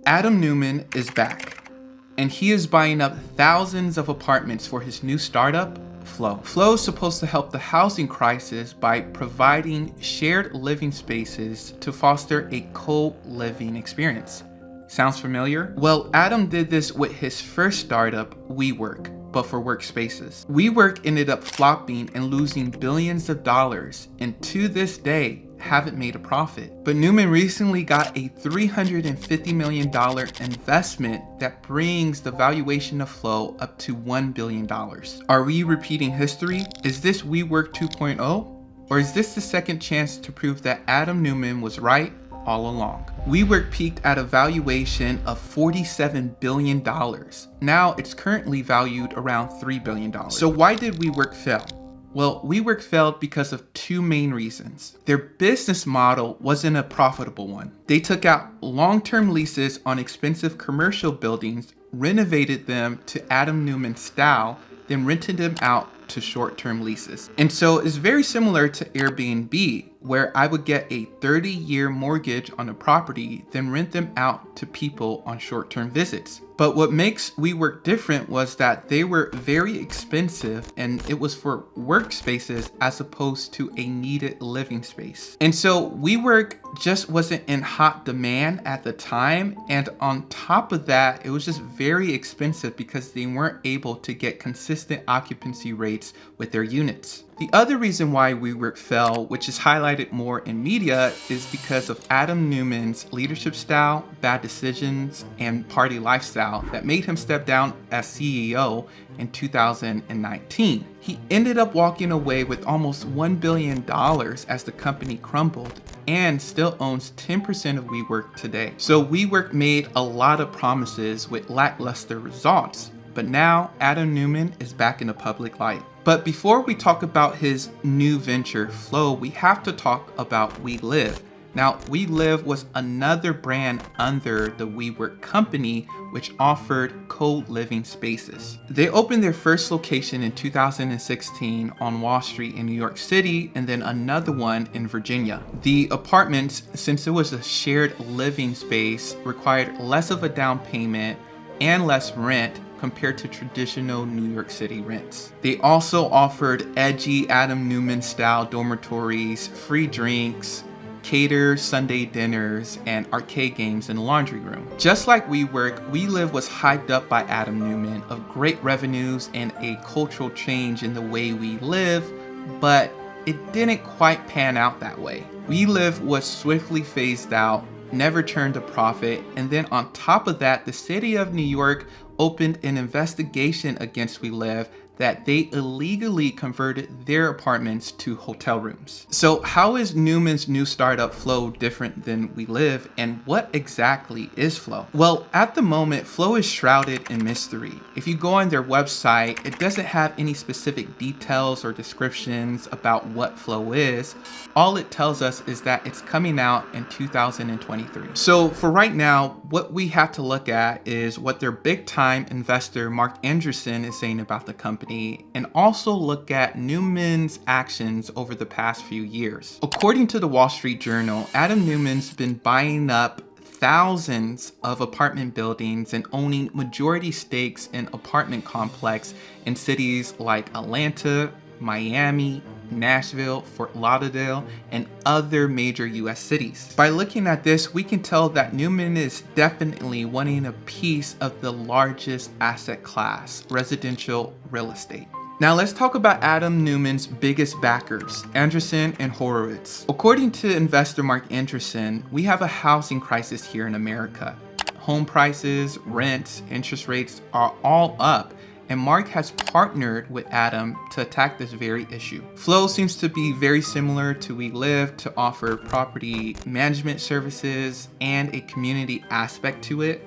Adam Neumann is back, and he is buying up thousands of apartments for his new startup, Flow. Flow is supposed to help the housing crisis by providing shared living spaces to foster a co-living experience. Sounds familiar? Well, Adam did this with his first startup, WeWork, but for workspaces. WeWork ended up flopping and losing billions of dollars, and to this day, haven't made a profit. But Newman recently got a $350 million investment that brings the valuation of Flow up to $1 billion. Are we repeating history? Is this WeWork 2.0? Or is this the second chance to prove that Adam Neumann was right all along? WeWork peaked at a valuation of $47 billion. Now it's currently valued around $3 billion. So why did WeWork fail? Well, WeWork failed because of two main reasons. Their business model wasn't a profitable one. They took out long-term leases on expensive commercial buildings, renovated them to Adam Neumann style, then rented them out to short-term leases. And so it's very similar to Airbnb, where I would get a 30-year mortgage on a property, then rent them out to people on short-term visits. But what makes WeWork different was that they were very expensive and it was for workspaces as opposed to a needed living space. And so WeWork just wasn't in hot demand at the time. And on top of that, it was just very expensive because they weren't able to get consistent occupancy rates with their units. The other reason why WeWork fell, which is highlighted more in media, is because of Adam Neumann's leadership style, bad decisions, and party lifestyle that made him step down as CEO in 2019. He ended up walking away with almost $1 billion as the company crumbled and still owns 10% of WeWork today. So WeWork made a lot of promises with lackluster results, but now Adam Neumann is back in the public light. But before we talk about his new venture, Flow, we have to talk about WeLive. Now, WeLive was another brand under the WeWork company, which offered co-living spaces. They opened their first location in 2016 on Wall Street in New York City, and then another one in Virginia. The apartments, since it was a shared living space, required less of a down payment and less rent compared to traditional New York City rents. They also offered edgy Adam Neumann style dormitories, free drinks, catered Sunday dinners, and arcade games in the laundry room. Just like WeWork, WeLive was hyped up by Adam Neumann of great revenues and a cultural change in the way we live, but it didn't quite pan out that way. WeLive was swiftly phased out, never turned a profit, and then on top of that, the city of New York opened an investigation against WeLive that they illegally converted their apartments to hotel rooms. So how is Neumann's new startup Flow different than WeLive, and what exactly is Flow? Well, at the moment, Flow is shrouded in mystery. If you go on their website, it doesn't have any specific details or descriptions about what Flow is. All it tells us is that it's coming out in 2023. So for right now, what we have to look at is what their big time investor Mark Andreessen is saying about the company, and also look at Neumann's actions over the past few years. According to the Wall Street Journal, Adam Neumann's been buying up thousands of apartment buildings and owning majority stakes in apartment complex in cities like Atlanta, Miami, Nashville, Fort Lauderdale, and other major US cities. By looking at this, we can tell that Newman is definitely wanting a piece of the largest asset class, residential real estate. Now let's talk about Adam Neumann's biggest backers, Andreessen and Horowitz. According to investor Mark Andreessen, we have a housing crisis here in America. Home prices, rents, interest rates are all up, and Mark has partnered with Adam to attack this very issue. Flow seems to be very similar to WeLive to offer property management services and a community aspect to it.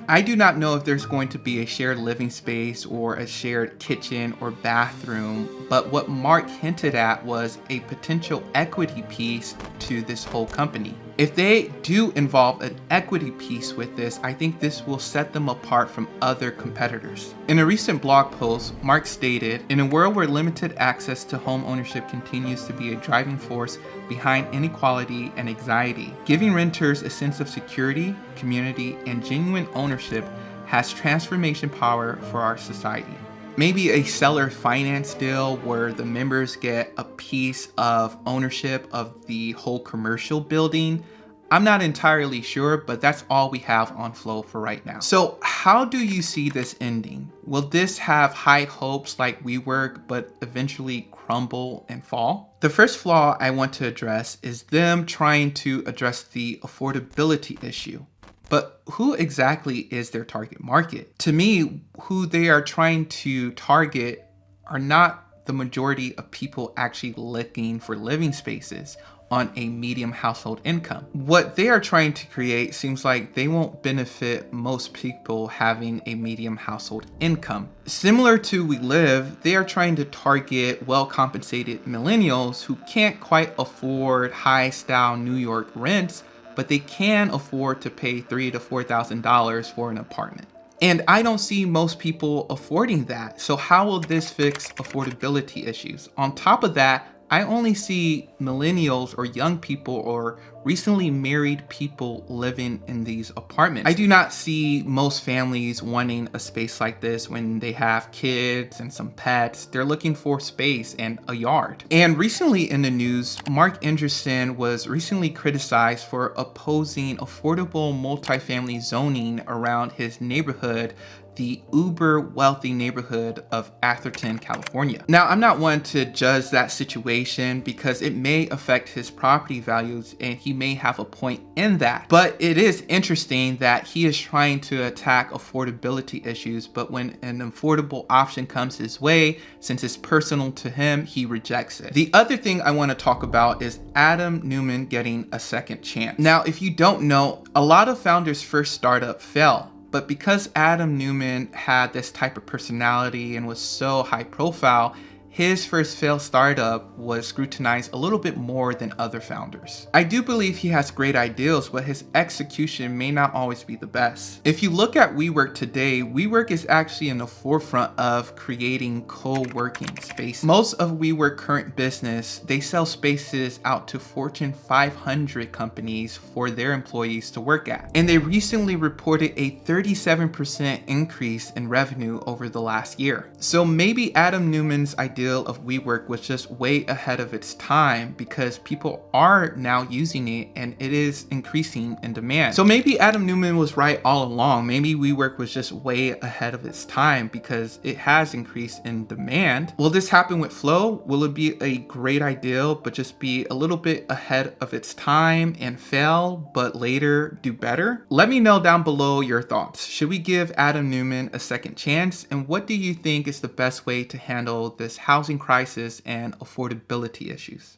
I do not know if there's going to be a shared living space or a shared kitchen or bathroom, but what Mark hinted at was a potential equity piece to this whole company. If they do involve an equity piece with this, I think this will set them apart from other competitors. In a recent blog post, Mark stated, "In a world where limited access to home ownership continues to be a driving force behind inequality and anxiety, giving renters a sense of security, community, and genuine ownership has transformation power for our society." Maybe a seller finance deal where the members get a piece of ownership of the whole commercial building. I'm not entirely sure, but that's all we have on Flow for right now. So how do you see this ending? Will this have high hopes like WeWork, but eventually crumble and fall? The first flaw I want to address is them trying to address the affordability issue. But who exactly is their target market? To me, who they are trying to target are not the majority of people actually looking for living spaces on a medium household income. What they are trying to create seems like they won't benefit most people having a medium household income. Similar to WeLive, they are trying to target well-compensated millennials who can't quite afford high-style New York rents, but they can afford to pay $3,000 to $4,000 for an apartment. And I don't see most people affording that. So how will this fix affordability issues? On top of that, I only see millennials or young people or recently married people living in these apartments. I do not see most families wanting a space like this when they have kids and some pets. They're looking for space and a yard. And recently in the news, Mark Andreessen was recently criticized for opposing affordable multifamily zoning around his neighborhood, the uber wealthy neighborhood of Atherton, California. Now, I'm not one to judge that situation because it may affect his property values and he may have a point in that. But it is interesting that he is trying to attack affordability issues, but when an affordable option comes his way, since it's personal to him, he rejects it. The other thing I want to talk about is Adam Neumann getting a second chance. Now, if you don't know, a lot of founders' first startup fail. But because Adam Neumann had this type of personality and was so high profile, his first failed startup was scrutinized a little bit more than other founders. I do believe he has great ideals, but his execution may not always be the best. If you look at WeWork today, WeWork is actually in the forefront of creating co-working space. Most of WeWork current business, they sell spaces out to Fortune 500 companies for their employees to work at. And they recently reported a 37% increase in revenue over the last year. So maybe Adam Neumann's idea of WeWork was just way ahead of its time because people are now using it and it is increasing in demand. So maybe Adam Neumann was right all along. Maybe WeWork was just way ahead of its time because it has increased in demand. Will this happen with Flow? Will it be a great idea but just be a little bit ahead of its time and fail but later do better? Let me know down below your thoughts. Should we give Adam Neumann a second chance? And what do you think is the best way to handle this housing crisis and affordability issues?